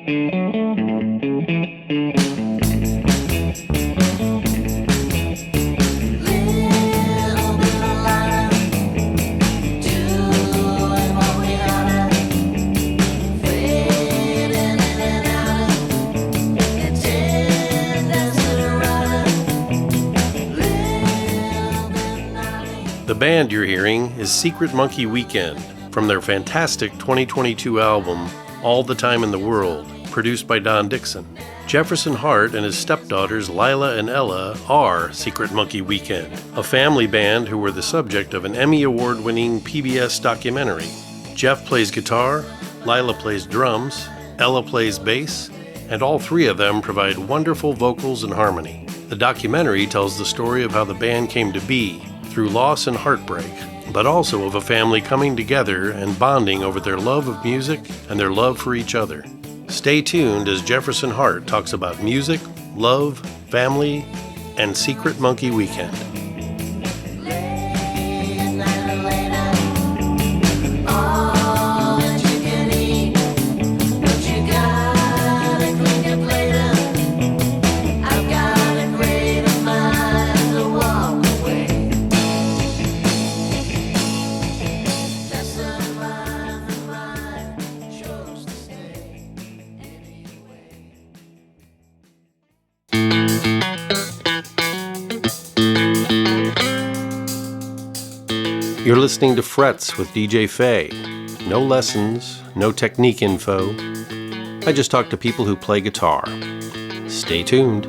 The band you're hearing is Secret Monkey Weekend from their fantastic 2022 album, All the Time in the World, produced by Don Dixon. Jefferson Hart and his stepdaughters Lila and Ella are Secret Monkey Weekend, a family band who were the subject of an Emmy Award-winning PBS documentary. Jeff plays guitar, Lila plays drums, Ella plays bass, and all three of them provide wonderful vocals and harmony. The documentary tells the story of how the band came to be, through loss and heartbreak, but also of a family coming together and bonding over their love of music and their love for each other. Stay tuned as Jefferson Hart talks about music, love, family, and Secret Monkey Weekend. You're listening to Frets with DJ Fey. No lessons, no technique info. I just talk to people who play guitar. Stay tuned.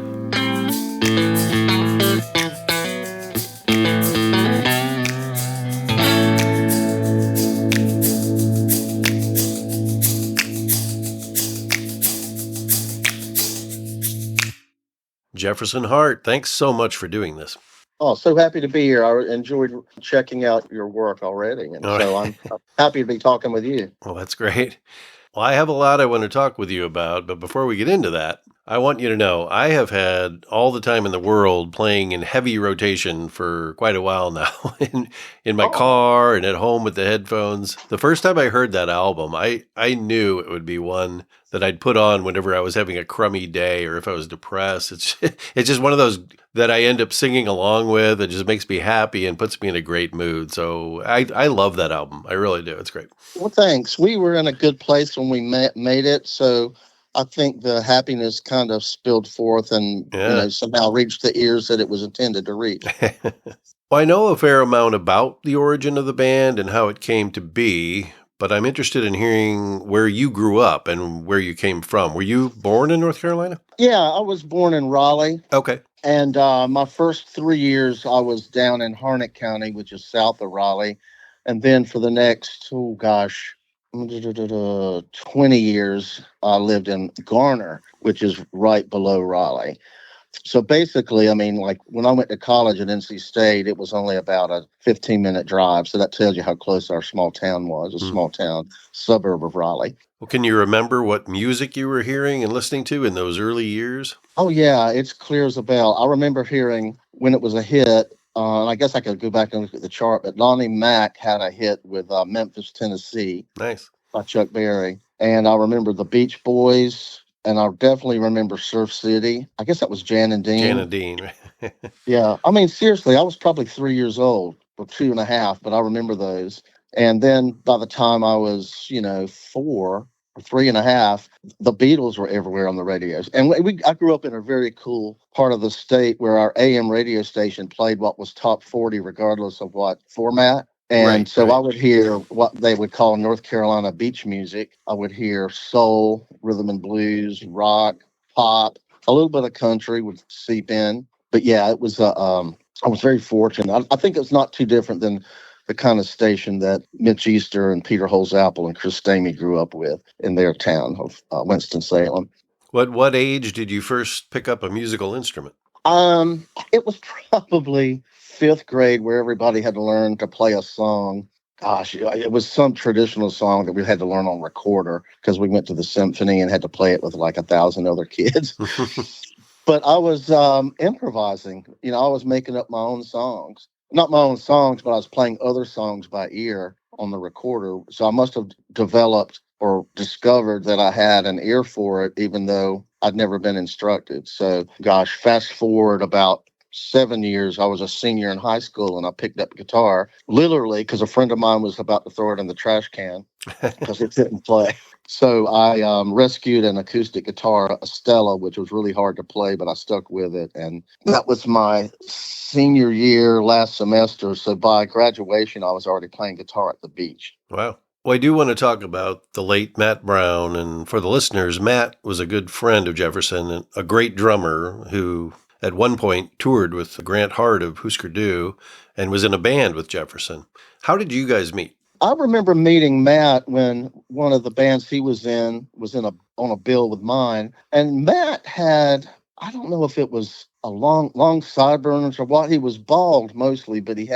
Jefferson Hart, thanks so much for doing this. Oh, so happy to be here. I enjoyed checking out your work already. And so I'm happy to be talking with you. Well, that's great. Well, I have a lot I want to talk with you about, but before we get into that, I want you to know I have had All the Time in the World playing in heavy rotation for quite a while now in my car and at home with the headphones. The first time I heard that album, I knew it would be one that I'd put on whenever I was having a crummy day or if I was depressed. It's just one of those that I end up singing along with. It just makes me happy and puts me in a great mood. So I love that album. I really do. It's great. Well, thanks. We were in a good place when we made it. So I think the happiness kind of spilled forth and somehow reached the ears that it was intended to reach. Well, I know a fair amount about the origin of the band and how it came to be, but I'm interested in hearing where you grew up and where you came from. Were you born in North Carolina? Yeah, I was born in Raleigh. Okay. And my first 3 years, I was down in Harnett County, which is south of Raleigh. And then for the next, 20 years, I lived in Garner, which is right below Raleigh. So basically, I mean, like when I went to college at NC State, it was only about a 15-minute drive. So that tells you how close our small town was, a small town suburb of Raleigh. Well, can you remember what music you were hearing and listening to in those early years? Oh, yeah, it's clear as a bell. I remember hearing when it was a hit, and I guess I could go back and look at the chart, but Lonnie Mack had a hit with Memphis, Tennessee. Nice. By Chuck Berry. And I remember the Beach Boys, and I definitely remember Surf City. I guess that was Jan and Dean. Jan and Dean. Yeah. I mean, seriously, I was probably 3 years old, or 2.5, but I remember those. And then by the time I was, 4 or 3.5, the Beatles were everywhere on the radios. And I grew up in a very cool part of the state where our AM radio station played what was top 40, regardless of what format. And I would hear what they would call North Carolina beach music. I would hear soul, rhythm and blues, rock, pop, a little bit of country would seep in. But yeah, it was, I was very fortunate. I think it's not too different than the kind of station that Mitch Easter and Peter Holzapfel and Chris Stamey grew up with in their town of Winston-Salem. What age did you first pick up a musical instrument? It was probably 5th grade where everybody had to learn to play a song. Gosh, it was some traditional song that we had to learn on recorder because we went to the symphony and had to play it with like 1,000 other kids. But I was improvising. I was making up my own songs. Not my own songs, but I was playing other songs by ear on the recorder. So I must have developed or discovered that I had an ear for it, even though I'd never been instructed. So, gosh, fast forward about 7 years, I was a senior in high school and I picked up guitar literally because a friend of mine was about to throw it in the trash can because it didn't play. So I rescued an acoustic guitar, a Stella, which was really hard to play, but I stuck with it. And that was my senior year, last semester. So by graduation, I was already playing guitar at the beach. Wow. Well, I do want to talk about the late Matt Brown. And for the listeners, Matt was a good friend of Jefferson and a great drummer who at one point toured with Grant Hart of Husker Du and was in a band with Jefferson. How did you guys meet? I remember meeting Matt when one of the bands he was in on a bill with mine, and Matt had, I don't know if it was a long sideburns or what. He was bald mostly, but he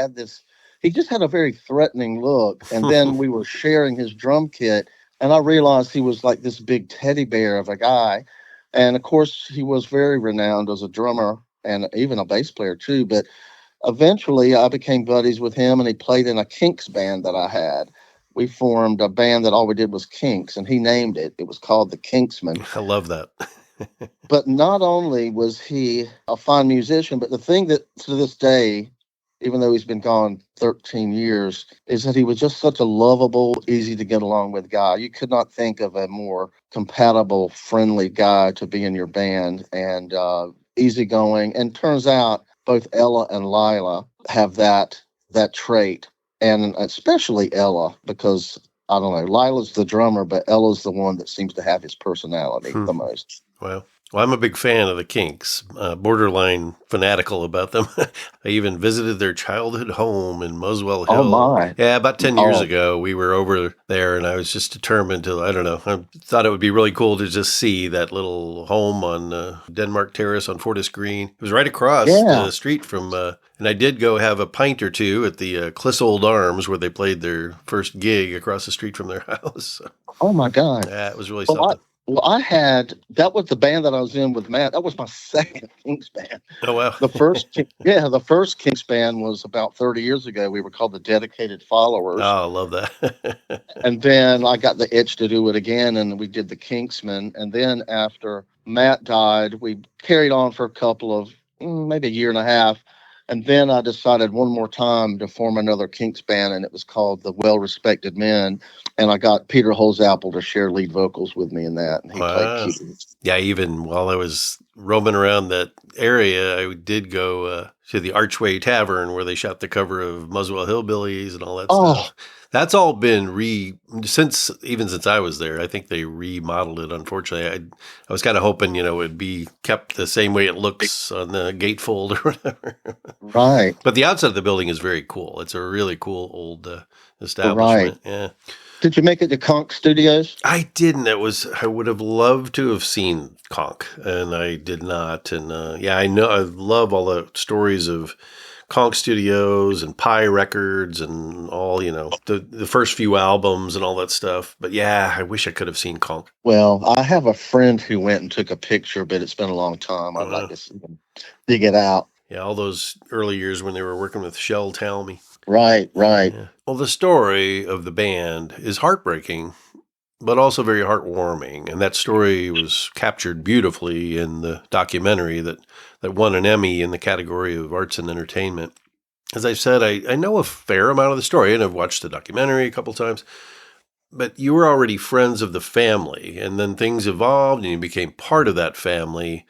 just had a very threatening look. And then we were sharing his drum kit, and I realized he was like this big teddy bear of a guy. And of course, he was very renowned as a drummer and even a bass player too. But eventually, I became buddies with him, and he played in a Kinks band that I had. We formed a band that all we did was Kinks, and he named it. It was called the Kinksmen. I love that. But not only was he a fine musician, but the thing that to this day, even though he's been gone 13 years, is that he was just such a lovable, easy to get along with guy. You could not think of a more compatible, friendly guy to be in your band, and easygoing. And turns out both Ella and Lila have that trait, and especially Ella, because I don't know, Lila's the drummer, but Ella's the one that seems to have his personality the most. Well, I'm a big fan of the Kinks, borderline fanatical about them. I even visited their childhood home in Muswell Hill. Oh, my. Yeah, about 10 years ago, we were over there, and I was just determined to, I don't know, I thought it would be really cool to just see that little home on Denmark Terrace on Fortis Green. It was right across the street from, and I did go have a pint or two at the Clissold Arms, where they played their first gig across the street from their house. Oh, my God. Yeah, it was really something. That was the band that I was in with Matt. That was my second Kinks band. Oh, wow. The first Kinks band was about 30 years ago. We were called the Dedicated Followers. Oh, I love that. And then I got the itch to do it again, and we did the Kinksmen. And then after Matt died, we carried on for a couple of, maybe a year and a half. And then I decided one more time to form another Kinks band, and it was called the Well Respected Men. And I got Peter Holzapfel to share lead vocals with me in that. And he played keys. Yeah, even while I was roaming around that area, I did go to the Archway Tavern where they shot the cover of Muswell Hillbillies and all that stuff. That's all been since I was there. I think they remodeled it. Unfortunately, I was kind of hoping, it would be kept the same way it looks on the gatefold or whatever. Right. But the outside of the building is very cool. It's a really cool old establishment. Right. Yeah. Did you make it to Conch Studios? I didn't. I would have loved to have seen Conch, and I did not. And I know I love all the stories of Conch Studios and Pi Records and all, the first few albums and all that stuff. But yeah, I wish I could have seen Conch. Well, I have a friend who went and took a picture, but it's been a long time. I'd like to see him dig it out. Yeah, all those early years when they were working with Shel Talmy. Right. Yeah. Well, the story of the band is heartbreaking, but also very heartwarming. And that story was captured beautifully in the documentary that won an Emmy in the category of arts and entertainment. As I said, I know a fair amount of the story, and I've watched the documentary a couple times. But you were already friends of the family, and then things evolved, and you became part of that family.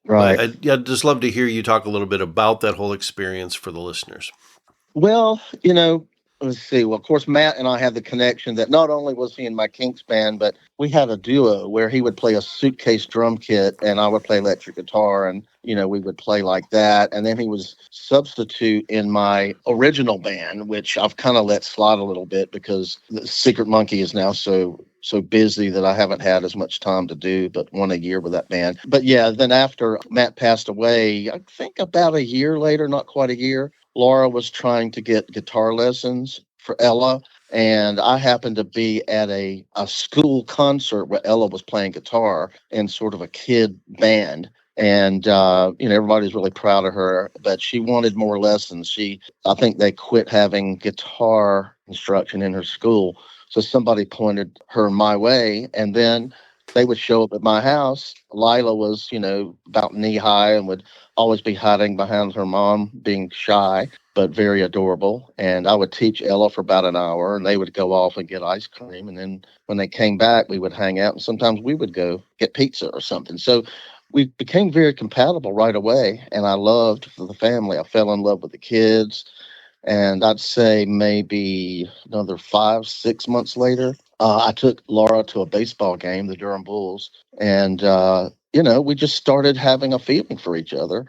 Right. I'd just love to hear you talk a little bit about that whole experience for the listeners. Well, let's see. Well, of course, Matt and I had the connection that not only was he in my Kinks band, but we had a duo where he would play a suitcase drum kit and I would play electric guitar, and, we would play like that. And then he was substitute in my original band, which I've kind of let slide a little bit because the Secret Monkey is now so busy that I haven't had as much time to do, but one a year with that band. But yeah, then after Matt passed away, I think about a year later, not quite a year, Laura was trying to get guitar lessons for Ella, and I happened to be at a school concert where Ella was playing guitar in sort of a kid band. And, everybody's really proud of her, but she wanted more lessons. I think they quit having guitar instruction in her school. So somebody pointed her my way, and then they would show up at my house. Lila was, about knee high and would always be hiding behind her mom, being shy, but very adorable. And I would teach Ella for about an hour, and they would go off and get ice cream. And then when they came back, we would hang out, and sometimes we would go get pizza or something. So we became very compatible right away, and I loved the family. I fell in love with the kids. And I'd say maybe another 5, 6 months later, I took Laura to a baseball game, the Durham Bulls. And, we just started having a feeling for each other.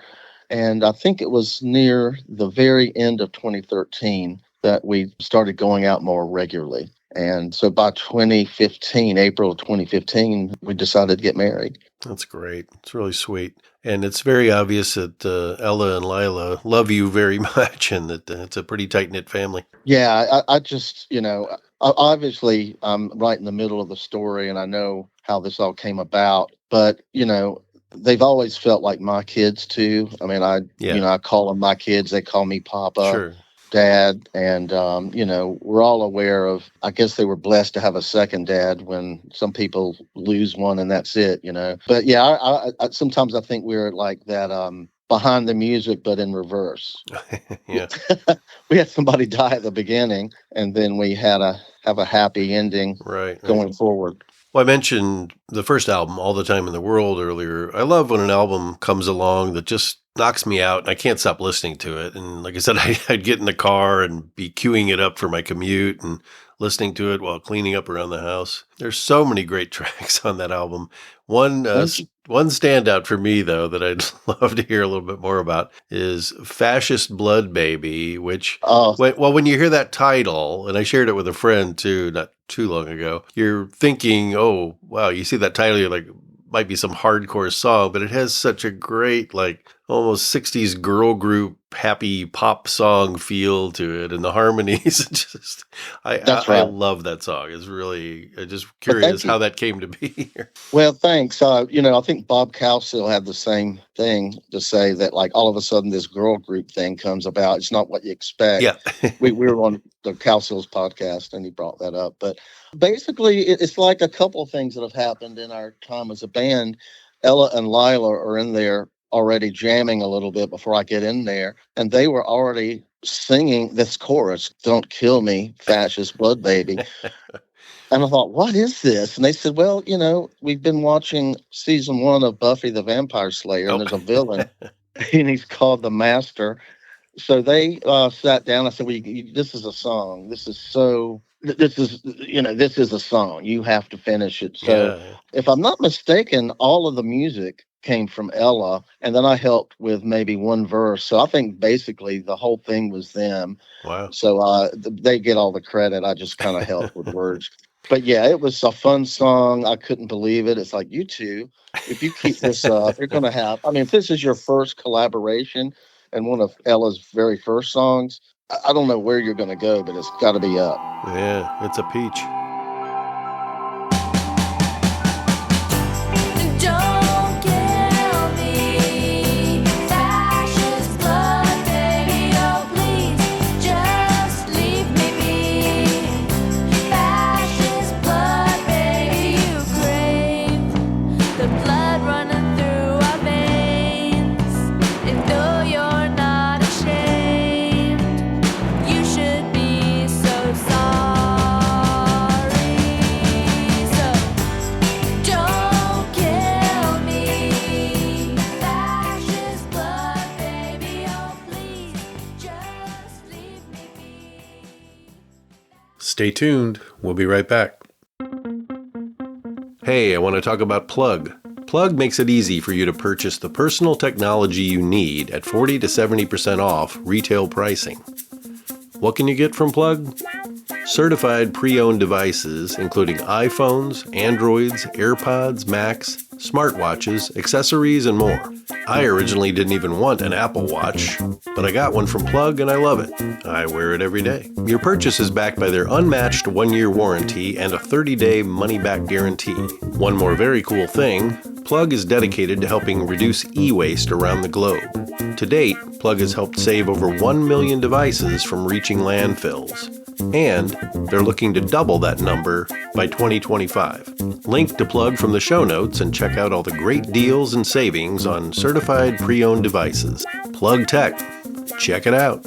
And I think it was near the very end of 2013 that we started going out more regularly. And so by 2015, April of 2015, we decided to get married. That's great. It's really sweet. And it's very obvious that Ella and Lila love you very much, and that it's a pretty tight-knit family. Yeah, I just, obviously I'm right in the middle of the story, and I know how this all came about. But, they've always felt like my kids, too. I mean, I call them my kids. They call me Papa. Sure. Dad, and we're all aware of, I guess they were blessed to have a second dad when some people lose one and that's it, but yeah, I sometimes I think we're like that behind the music but in reverse. Yeah. We had somebody die at the beginning, and then we have a happy ending going forward. Well, I mentioned the first album, All the Time in the World, earlier. I love when an album comes along that just knocks me out and I can't stop listening to it. And like I said, I'd get in the car and be queuing it up for my commute and listening to it while cleaning up around the house. There's so many great tracks on that album. One standout for me, though, that I'd love to hear a little bit more about is Fascist Blood Baby, which, when you hear that title, and I shared it with a friend, too, not too long ago, you're thinking, oh, wow, you see that title, you're like, might be some hardcore song, but it has such a great, like, almost 60s girl group happy pop song feel to it, and the harmonies. Just I love that song. It's really just curious how that came to be. Well, thanks. I think Bob Cowsill had the same thing to say, that like all of a sudden this girl group thing comes about. It's not what you expect. Yeah. we were on the Cowsill's podcast and he brought that up, but basically it's like a couple of things that have happened in our time as a band. Ella and Lila are in there already jamming a little bit before I get in there, and they were already singing this chorus, "Don't Kill Me, Fascist Blood Baby." And I thought, what is this? And they said, well, we've been watching season 1 of Buffy the Vampire Slayer, and there's a villain, and he's called the Master. So they sat down. I said, well, this is a song. This is a song. You have to finish it. So if I'm not mistaken, all of the music came from Ella, and then I helped with maybe one verse. So I think basically the whole thing was them. Wow. So they get all the credit. I just kind of helped with words. But yeah, it was a fun song. I couldn't believe it. It's like, you two, if you keep this up, you're going to have, if this is your first collaboration and one of Ella's very first songs, I don't know where you're going to go, but it's got to be up. Yeah, it's a peach. Stay tuned. We'll be right back. Hey, I want to talk about Plug. Plug makes it easy for you to purchase the personal technology you need at 40 to 70% off retail pricing. What can you get from Plug? Certified pre-owned devices including iPhones, Androids, AirPods, Macs, smartwatches, accessories, and more. I originally didn't even want an Apple Watch, but I got one from Plug and I love it. I wear it every day. Your purchase is backed by their unmatched 1-year warranty and a 30-day money-back guarantee. One more very cool thing, Plug is dedicated to helping reduce e-waste around the globe. To date, Plug has helped save over 1 million devices from reaching landfills. And they're looking to double that number by 2025. Link to plug from the show notes and check out all the great deals and savings on certified pre-owned devices. Plug Tech. Check it out.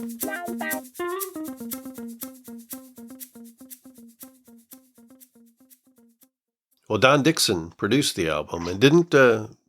Well, Don Dixon produced the album, and didn't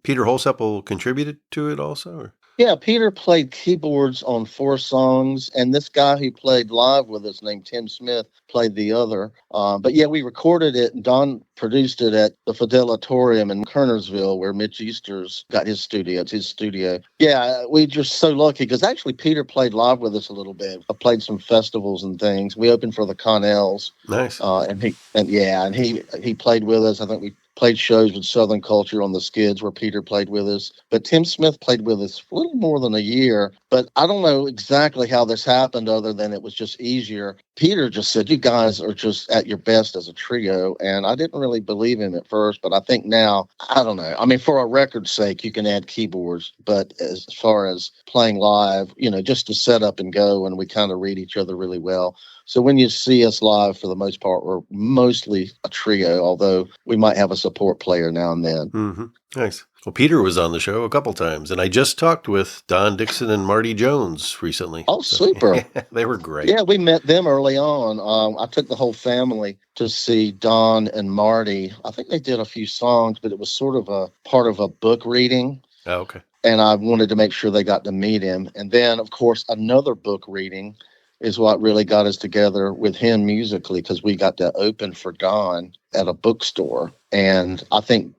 Peter Holsapple contribute to it also? Or? Yeah, Peter played keyboards on 4 songs, and this guy who played live with us named Tim Smith played the other. But yeah, we recorded it, and Don produced it at the Fidelatorium in Kernersville, where Mitch Easter's got his studio. It's his studio. Yeah, we just so lucky, because actually Peter played live with us a little bit. I played some festivals and things. We opened for the Connells. Nice. And he played with us. I think we played shows with Southern Culture on the Skids where Peter played with us. But Tim Smith played with us a little more than a year. But I don't know exactly how this happened other than it was just easier. Peter just said, you guys are just at your best as a trio. And I didn't really believe him at first, but I think now, I don't know. I mean, for a record's sake, you can add keyboards. But as far as playing live, just to set up and go, and we kind of read each other really well. So when you see us live, for the most part, we're mostly a trio, although we might have a support player now and then. Mm-hmm. Nice. Well, Peter was on the show a couple times, and I just talked with Don Dixon and Marty Jones recently. Oh, super. They were great. Yeah, we met them early on. I took the whole family to see Don and Marty. I think they did a few songs, but it was sort of a part of a book reading. Oh, okay. And I wanted to make sure they got to meet him. And then, of course, another book reading is what really got us together with him musically, because we got to open for Don at a bookstore. And I think,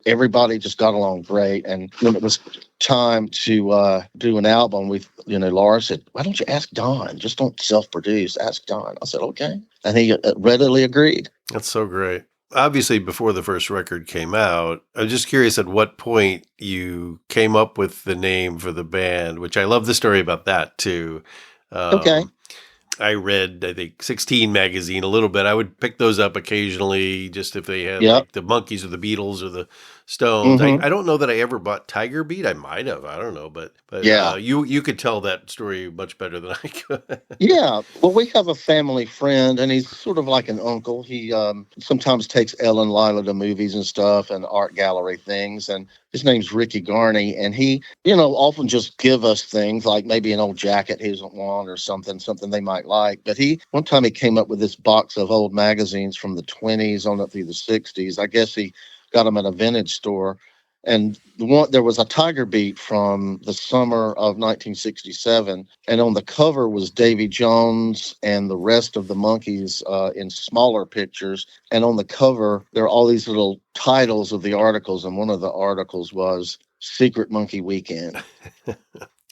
everybody just got along great. And when it was time to do an album, Laura said, why don't you ask Don? Just don't self-produce. Ask Don. I said, okay. And he readily agreed. That's so great. Obviously, before the first record came out, I was just curious at what point you came up with the name for the band, which I love the story about that, too. Okay. I read, I think, 16 magazine a little bit. I would pick those up occasionally, just if they had like the Monkees or the Beatles or the Stones. Mm-hmm. I don't know that I ever bought Tiger Beat. I might have. I don't know, but yeah, you could tell that story much better than I could. Yeah, well, we have a family friend, and he's sort of like an uncle. He sometimes takes Ella and Lila to movies and stuff and art gallery things. And his name's Ricky Garney, and he, often just give us things like maybe an old jacket he doesn't want or something they might like. But one time he came up with this box of old magazines from the 20s on up through the 60s. I guess he got them at a vintage store. And there was a Tiger Beat from the summer of 1967, and on the cover was Davy Jones and the rest of the Monkees in smaller pictures. And on the cover, there are all these little titles of the articles, and one of the articles was Secret Monkey Weekend.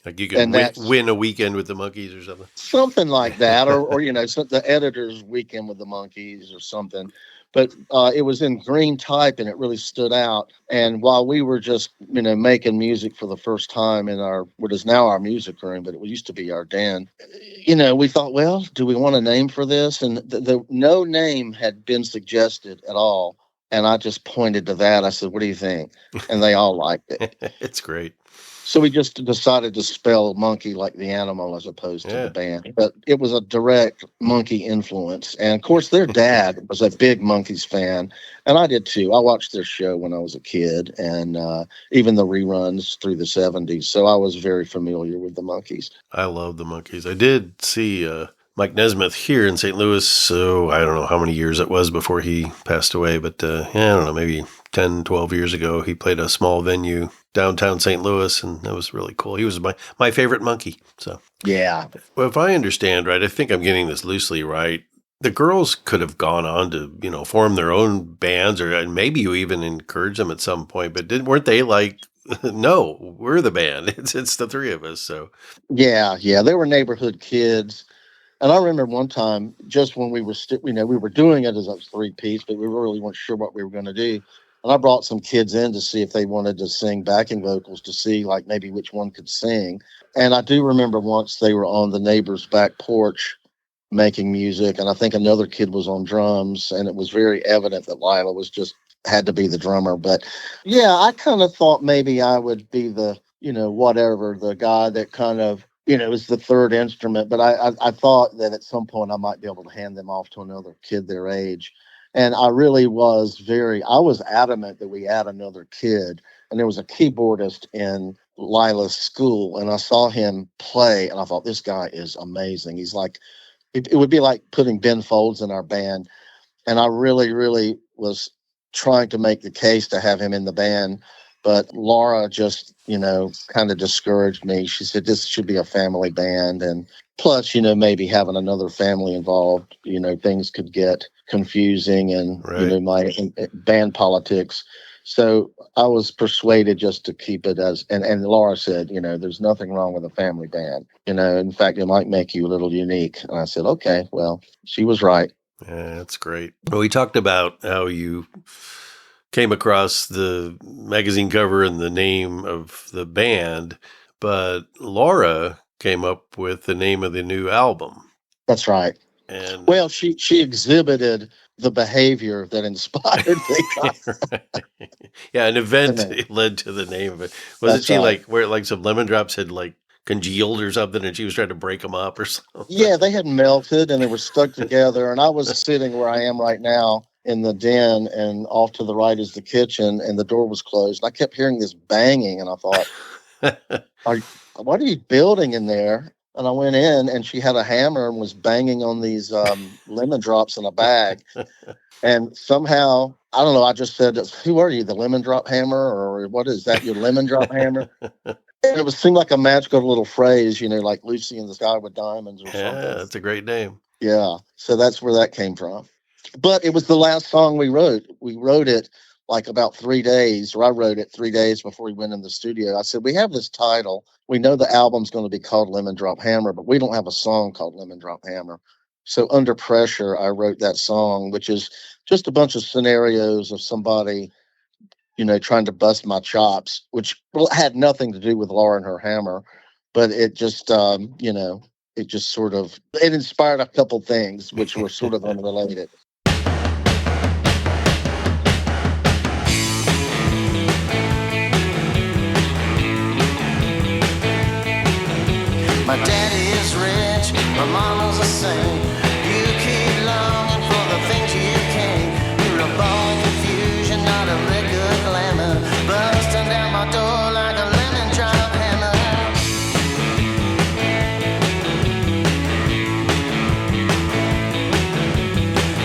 Like you could win a weekend with the Monkees or something. Something like that, or the editor's weekend with the Monkees or something. But it was in green type, and it really stood out. And while we were just, making music for the first time in what is now our music room, but it used to be our den, we thought, well, do we want a name for this? And no name had been suggested at all. And I just pointed to that. I said, what do you think? And they all liked it. It's great. So we just decided to spell monkey like the animal as opposed to the band. But it was a direct Monkee influence. And, of course, their dad was a big Monkees fan, and I did too. I watched their show when I was a kid, and even the reruns through the 70s. So I was very familiar with the Monkees. I love the Monkees. I did see Mike Nesmith here in St. Louis, so I don't know how many years it was before he passed away, but I don't know, maybe 10, 12 years ago. He played a small venue downtown St. Louis, and that was really cool. He was my favorite Monkee. So yeah. Well, if I understand right, I think I'm getting this loosely right. The girls could have gone on to form their own bands, and maybe you even encouraged them at some point. But weren't they like, no, we're the band. It's the three of us. So yeah, they were neighborhood kids. And I remember one time, just when we were we were doing it as a 3-piece, but we really weren't sure what we were going to do. And I brought some kids in to see if they wanted to sing backing vocals, to see like maybe which one could sing. And I do remember once they were on the neighbor's back porch making music, and I think another kid was on drums, and it was very evident that Lila had to be the drummer. But yeah, I kind of thought maybe I would be the, the guy that kind of it was the third instrument. But I thought that at some point I might be able to hand them off to another kid their age. And I really I was adamant that we add another kid. And there was a keyboardist in Lila's school, and I saw him play, and I thought, this guy is amazing. He's like, it would be like putting Ben Folds in our band. And I really, really was trying to make the case to have him in the band. But Laura just, kind of discouraged me. She said, this should be a family band. And plus, maybe having another family involved, things could get confusing and, Right. my band politics. So I was persuaded just to keep it and Laura said, there's nothing wrong with a family band. In fact, it might make you a little unique. And I said, okay, well, she was right. Yeah, that's great. Well, we talked about how you came across the magazine cover and the name of the band, but Laura came up with the name of the new album. That's right. And well, she exhibited the behavior that inspired the yeah, an event led to the name of it. Wasn't she right. where some lemon drops had congealed or something, and she was trying to break them up or something? Yeah, they had melted and they were stuck together. And I was sitting where I am right now in the den, and off to the right is the kitchen, and the door was closed. And I kept hearing this banging, and I thought, what are you building in there? And I went in, and she had a hammer and was banging on these lemon drops in a bag. And somehow, I don't know, I just said, who are you, the lemon drop hammer? Or what is that, your lemon drop hammer? And it seemed like a magical little phrase, like Lucy in the Sky with Diamonds or something. Yeah, that's a great name. Yeah, so that's where that came from. But it was the last song we wrote. We wrote it about 3 days, or I wrote it 3 days before we went in the studio. I said, we have this title. We know the album's going to be called Lemon Drop Hammer, but we don't have a song called Lemon Drop Hammer. So under pressure, I wrote that song, which is just a bunch of scenarios of somebody, trying to bust my chops, which had nothing to do with Laura and her hammer. But it just, it just sort of, it inspired a couple things, which were sort of unrelated. My daddy is rich, my mama's a saint. You keep longing for the things you can't. You're a ball of confusion, not a lick of glamour. Busting down my door like a lemon drop hammer.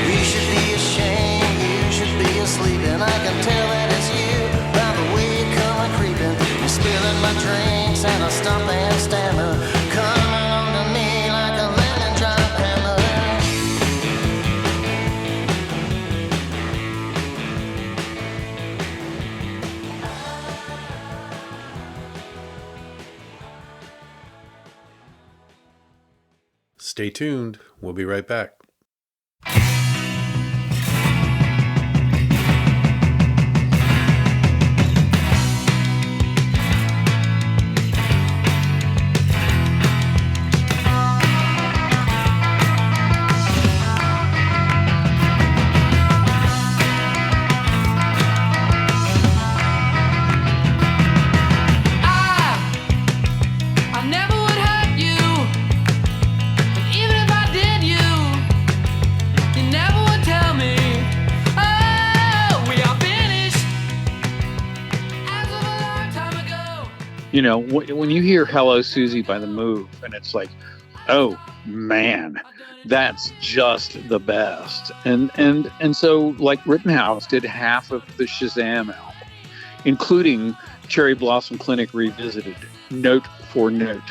You should be ashamed, you should be asleep, and I can tell that it's you by the way you come a creeping. You're spilling my drinks and I stump and stammer. Stay tuned. We'll be right back. When you hear Hello Susie by The Move, and it's like, oh man, that's just the best. And so like Rittenhouse did half of the Shazam album, including Cherry Blossom Clinic Revisited, note for note.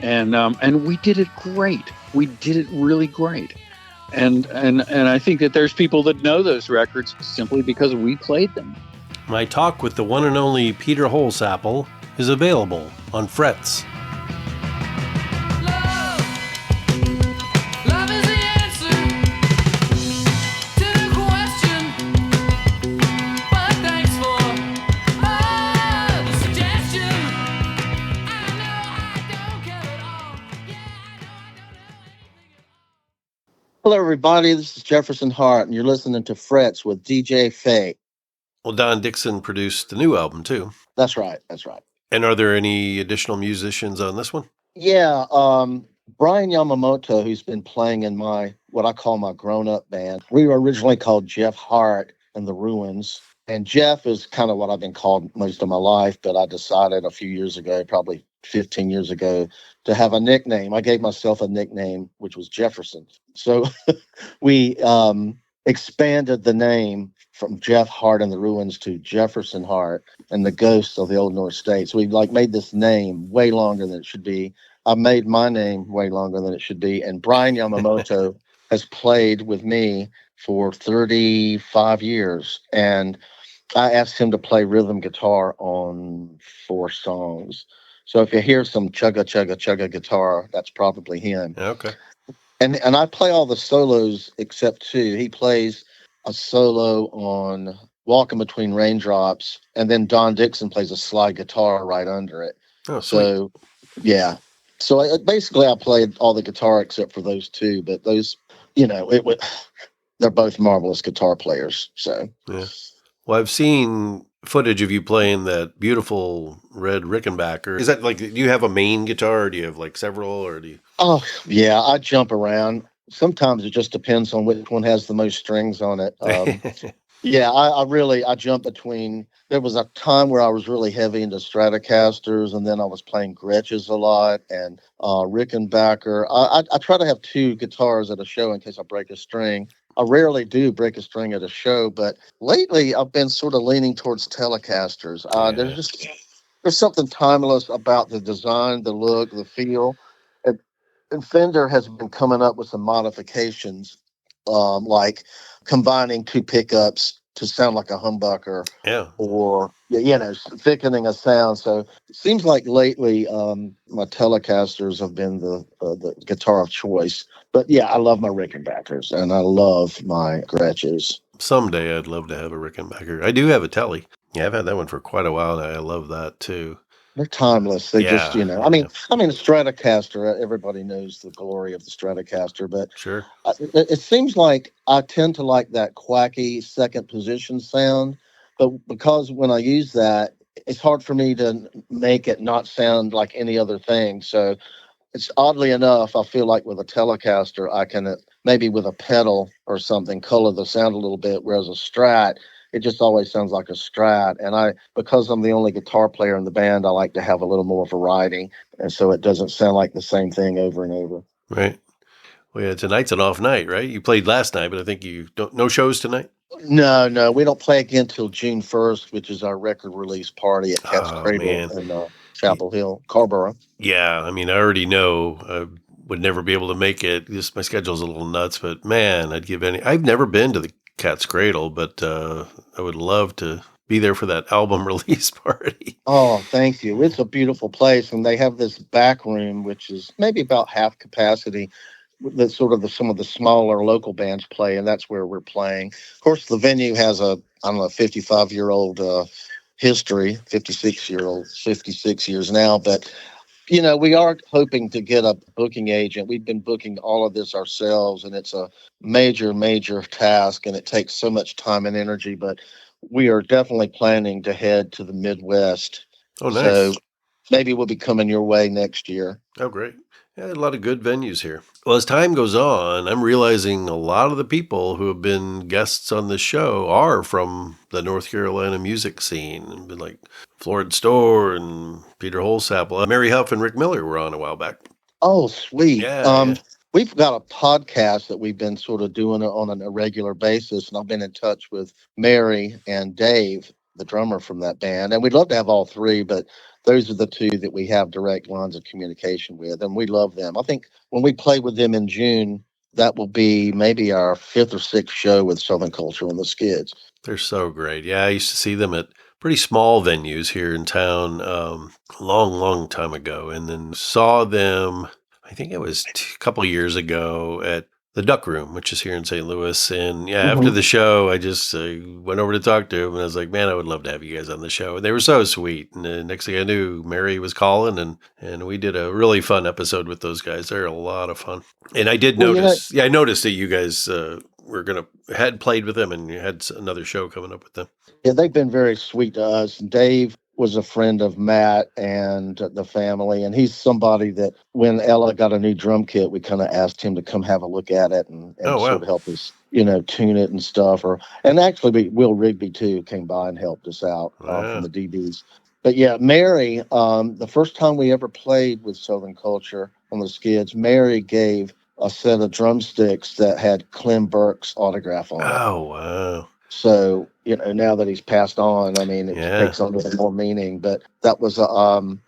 And we did it great. We did it really great. And I think that there's people that know those records simply because we played them. My talk with the one and only Peter Holsapple is available on Frets. Love is the answer to the question, but thanks for the suggestion. I know I don't get it all. Yeah, I know I don't know anything. Hello, everybody. This is Jefferson Hart, and you're listening to Frets with DJ Fey. Well, Don Dixon produced the new album, too. That's right. That's right. And are there any additional musicians on this one? Yeah, Brian Yamamoto, who's been playing in my what I call my grown-up band. We were originally called Jeff Hart and the Ruins, and Jeff is kind of what I've been called most of my life. But I decided a few years ago, probably 15 years ago, to have a nickname. I gave myself a nickname, which was Jefferson. So we expanded the name from Jeff Hart and the Ruins to Jefferson Hart and the Ghosts of the Old North States. We like made this name way longer than it should be. I made my name way longer than it should be. And Brian Yamamoto has played with me for 35 years. And I asked him to play rhythm guitar on 4 songs. So if you hear some chugga chugga chugga guitar, that's probably him. Okay. And I play all the solos except two. He plays a solo on Walking Between Raindrops, and then Don Dixon plays a slide guitar right under it. Oh, sweet. So, yeah. So basically, I played all the guitar except for those two. But those, they're both marvelous guitar players. So, Yeah. Well, I've seen footage of you playing that beautiful red Rickenbacker. Is that like, do you have a main guitar, or do you have like several, or do you? oh yeah, I jump around. Sometimes it just depends on which one has the most strings on it. Yeah, I jump between. There was a time where I was really heavy into Stratocasters, and then I was playing Gretches a lot and Rickenbacker. I try to have two guitars at a show in case I break a string. I rarely do break a string at a show, but lately I've been sort of leaning towards Telecasters. There's something timeless about the design, the look, the feel. And, and Fender has been coming up with some modifications, like combining two pickups to sound like a humbucker, Yeah. or thickening a sound. So it seems like lately my Telecasters have been the guitar of choice. But yeah, I love my Rickenbackers and I love my Gretches. Someday I'd love to have a Rickenbacker. I do have a Telly. Yeah, I've had that one for quite a while now. I love that too. They're timeless. They just, Yeah, I mean, a Stratocaster. Everybody knows the glory of the Stratocaster, but Sure. it seems like I tend to like that quacky second position sound. But because when I use that, it's hard for me to make it not sound like any other thing. So it's oddly enough, I feel like with a Telecaster, I can maybe with a pedal or something color the sound a little bit, whereas a Strat, it just always sounds like a Strat. And because I'm the only guitar player in the band, I like to have a little more variety, and so it doesn't sound like the same thing over and over. Right. Well, yeah, tonight's an off night, right? You played last night, but I think you don't. No shows tonight. No, we don't play again till June 1st, which is our record release party at Cat's Oh Cradle man. in Chapel Hill, Carborough. Yeah, I mean, I already know I would never be able to make it. Just my schedule's a little nuts, but man, I'd give any. I've never been to the Cat's Cradle, but I would love to be there for that album release party. Oh, thank you. It's a beautiful place, and they have this back room, which is maybe about half capacity. That sort of some of the smaller local bands play, and that's where we're playing. Of course, the venue has a 55-year-old history, 56 years now, but we are hoping to get a booking agent. We've been booking all of this ourselves, and it's a major, major task, and it takes so much time and energy. But we are definitely planning to head to the Midwest. Oh, nice. So maybe we'll be coming your way next year. Oh, great. Yeah, a lot of good venues here. Well, as time goes on, I'm realizing a lot of the people who have been guests on this show are from the North Carolina music scene. And been like Florida Store and Peter Holsapple. Mary Huff and Rick Miller were on a while back. Oh, sweet. Yeah. We've got a podcast that we've been sort of doing on an irregular basis, and I've been in touch with Mary and Dave, the drummer from that band, and we'd love to have all three, but those are the two that we have direct lines of communication with, and we love them. I think when we play with them in June, that will be maybe our fifth or sixth show with Southern Culture and the Skids. They're so great. Yeah, I used to see them at pretty small venues here in town long time ago, and then saw them, I think it was a couple years ago at the Duck Room, which is here in St. Louis. And yeah, after the show, I just went over to talk to him, and I was like, man, I would love to have you guys on the show. And they were so sweet. And the next thing I knew, Mary was calling, and we did a really fun episode with those guys. They're a lot of fun. And I did notice, I noticed that you guys had played with them, and you had another show coming up with them. Yeah, they've been very sweet to us. Dave was a friend of Matt and the family, and he's somebody that when Ella got a new drum kit, we kind of asked him to come have a look at it and Oh, wow. sort of help us, tune it and stuff. And actually, Will Rigby too came by and helped us out Wow. from the DBs. But yeah, Mary, the first time we ever played with Southern Culture on the Skids, Mary gave a set of drumsticks that had Clem Burke's autograph on it. Oh, wow. So, now that he's passed on, I mean, it Yeah. takes on a little more meaning. But that was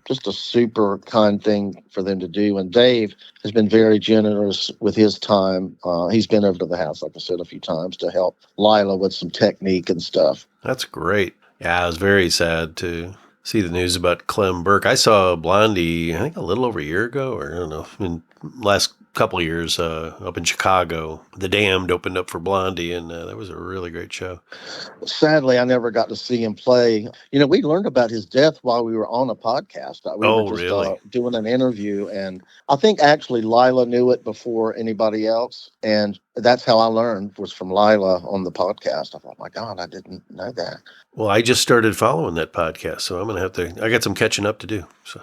just a super kind thing for them to do. And Dave has been very generous with his time. He's been over to the house, like I said, a few times to help Lila with some technique and stuff. That's great. Yeah, I was very sad to see the news about Clem Burke. I saw Blondie, I think a little over a year ago, or I don't know, in last couple of years up in Chicago. The Damned opened up for Blondie, and that was a really great show. Sadly, I never got to see him play. We learned about his death while we were on a podcast. We were just really? doing an interview, and I think actually Lila knew it before anybody else, and that's how I learned, was from Lila on the podcast. I thought, my God, I didn't know that. Well, I just started following that podcast, so I'm going to I got some catching up to do. So.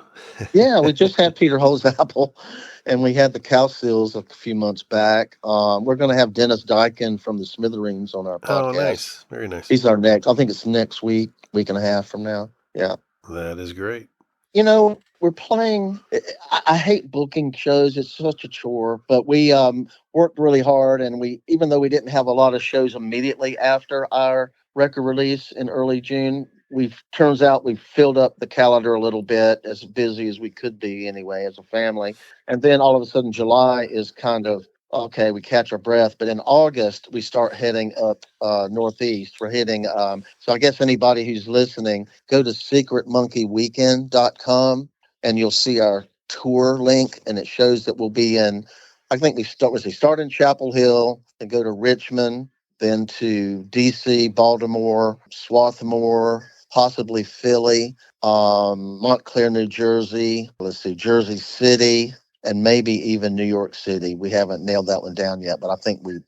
Yeah, we just had Peter Holzapfel, and we had the Cow Seals a few months back. We're going to have Dennis Dykin from the Smithereens on our podcast. Oh, nice. Very nice. He's our next. I think it's next week and a half from now. Yeah. That is great. We're playing. I hate booking shows. It's such a chore, but we worked really hard, and even though we didn't have a lot of shows immediately after our record release in early June, turns out we've filled up the calendar a little bit, as busy as we could be anyway as a family. And then all of a sudden July is kind of okay, we catch our breath. But in August we start heading up northeast. We're heading so I guess anybody who's listening, go to secretmonkeyweekend.com and you'll see our tour link, and it shows that we'll be in, I think we start in Chapel Hill and go to Richmond, then to DC, Baltimore, Swarthmore, possibly Philly, Montclair, New Jersey, Jersey City, and maybe even New York City. We haven't nailed that one down yet, but I think we're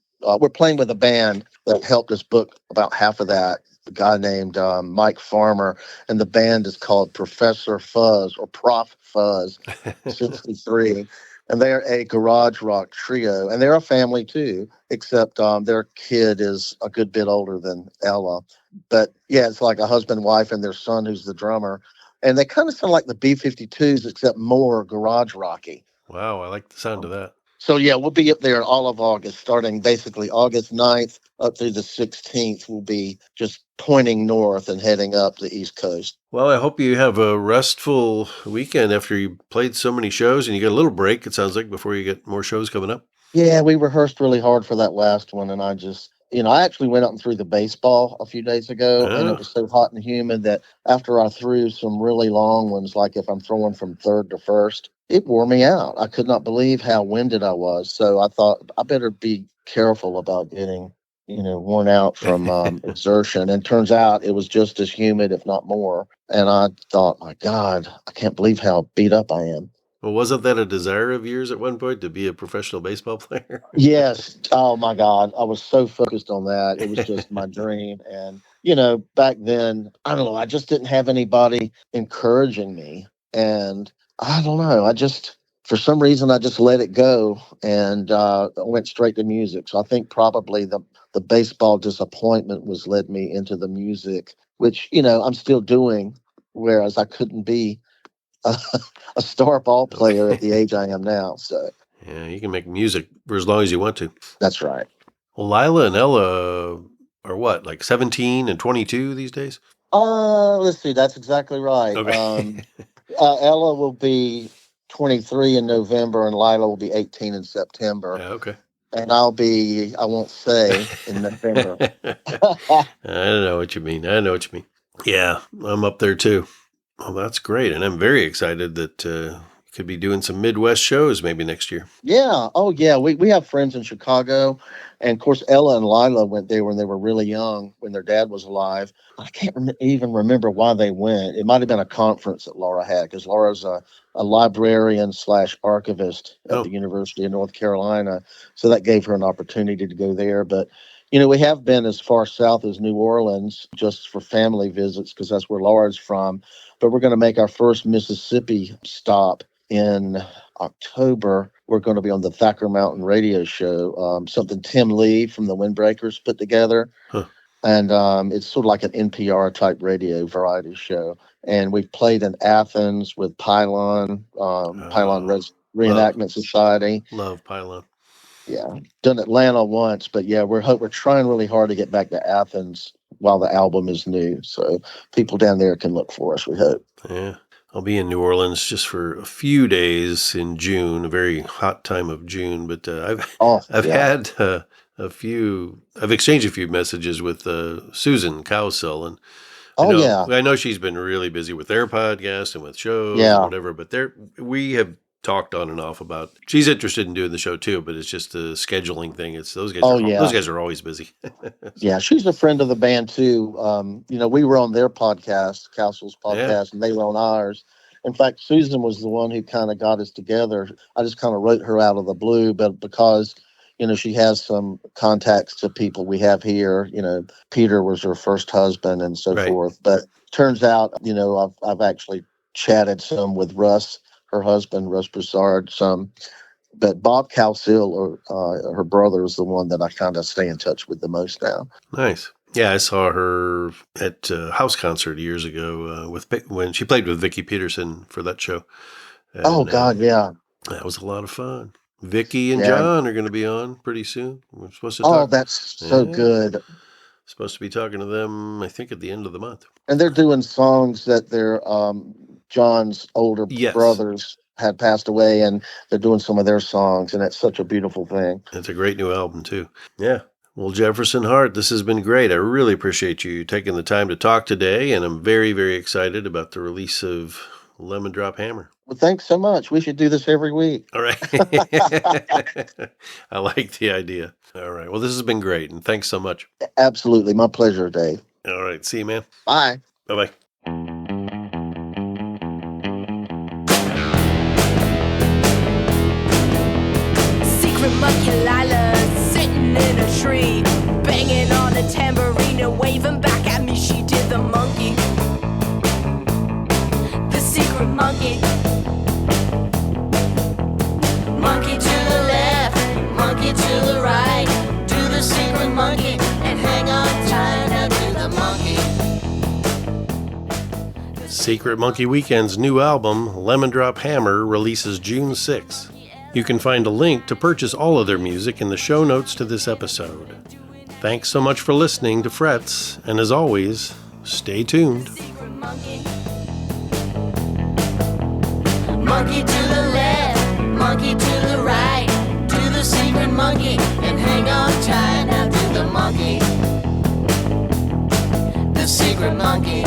playing with a band that helped us book about half of that, a guy named Mike Farmer, and the band is called Professor Fuzz, or Prof Fuzz 63. And they're a garage rock trio, and they're a family too, except their kid is a good bit older than Ella. But yeah, it's like a husband and wife and their son who's the drummer. And they kind of sound like the B-52s, except more garage rocky. Wow, I like the sound of that. So yeah, we'll be up there in all of August, starting basically August 9th up through the 16th. We'll be just pointing north and heading up the East Coast. Well, I hope you have a restful weekend after you played so many shows, and you get a little break, it sounds like, before you get more shows coming up. Yeah, we rehearsed really hard for that last one, and I just, I actually went up and threw the baseball a few days ago, and it was so hot and humid that after I threw some really long ones, like if I'm throwing from third to first, it wore me out. I could not believe how winded I was. So I thought I better be careful about getting, worn out from exertion. And turns out it was just as humid, if not more. And I thought, my God, I can't believe how beat up I am. Well, wasn't that a desire of yours at one point, to be a professional baseball player? Yes. Oh, my God. I was so focused on that. It was just my dream. And, back then, I don't know, I just didn't have anybody encouraging me. And I don't know, for some reason, I just let it go and went straight to music. So I think probably the baseball disappointment led me into the music, which, I'm still doing, whereas I couldn't be a star ball player at the age I am now. So yeah, you can make music for as long as you want to. That's right. Well, Lila and Ella are what, like 17 and 22 these days? Let's see. That's exactly right. Okay. Ella will be 23 in November, and Lila will be 18 in September. Yeah, okay. And I won't say, in November. I know what you mean. Yeah, I'm up there too. Well, that's great. And I'm very excited that you could be doing some Midwest shows maybe next year. Yeah. Oh, yeah. We have friends in Chicago. And, of course, Ella and Lila went there when they were really young, when their dad was alive. I can't even remember why they went. It might have been a conference that Laura had, because Laura's a librarian / archivist at the University of North Carolina. So that gave her an opportunity to go there. But, We have been as far south as New Orleans just for family visits because that's where Laura's from. But we're going to make our first Mississippi stop in October. We're going to be on the Thacker Mountain radio show, something Tim Lee from the Windbreakers put together. Huh. And it's sort of like an NPR type radio variety show. And we've played in Athens with Pylon, Reenactment Society. Love Pylon. Yeah, done Atlanta once, but yeah, we're trying really hard to get back to Athens while the album is new, so people down there can look for us. We hope. Yeah, I'll be in New Orleans just for a few days in June, a very hot time of June. But I've had I've exchanged a few messages with Susan Cowsill, and I know she's been really busy with their podcast and with shows and whatever. But we have talked on and off about she's interested in doing the show too, but it's just a scheduling thing. It's those guys. Those guys are always busy. Yeah, she's a friend of the band too. We were on their podcast, Cowsill's podcast, and they were on ours. In fact, Susan was the one who kind of got us together. I just kind of wrote her out of the blue, but because she has some contacts to people we have here. Peter was her first husband and so forth. But turns out, I've actually chatted some with Russ, her husband, Russ Broussard, some. But Bob Cowsill, her brother, is the one that I kind of stay in touch with the most now. Nice. Yeah, I saw her at a house concert years ago when she played with Vicki Peterson for that show. And, that was a lot of fun. Vicki and John are going to be on pretty soon. We're supposed to talk. Oh, that's so good. Supposed to be talking to them, I think, at the end of the month. And they're doing songs that their John's older brothers had passed away, and they're doing some of their songs, and it's such a beautiful thing. It's a great new album, too. Yeah. Well, Jefferson Hart, this has been great. I really appreciate you taking the time to talk today, and I'm very, very excited about the release of Lemon Drop Hammer. Well, thanks so much. We should do this every week. All right. I like the idea. All right. Well, this has been great, and thanks so much. Absolutely. My pleasure, Dave. All right. See you, man. Bye. Bye-bye. Secret monkey Lila sitting in a tree, banging on a tambourine and waving back at me. She did the monkey, the secret monkey. Monkey to the left, monkey to the right. Do the secret monkey and hang on tight now to the monkey. Secret Monkey Weekend's new album, Lemon Drop Hammer, releases June 6th. You can find a link to purchase all of their music in the show notes to this episode. Thanks so much for listening to Frets, and as always, stay tuned. Monkey to the left, monkey to the right. Do the secret monkey and hang on tight now to the monkey. The secret monkey.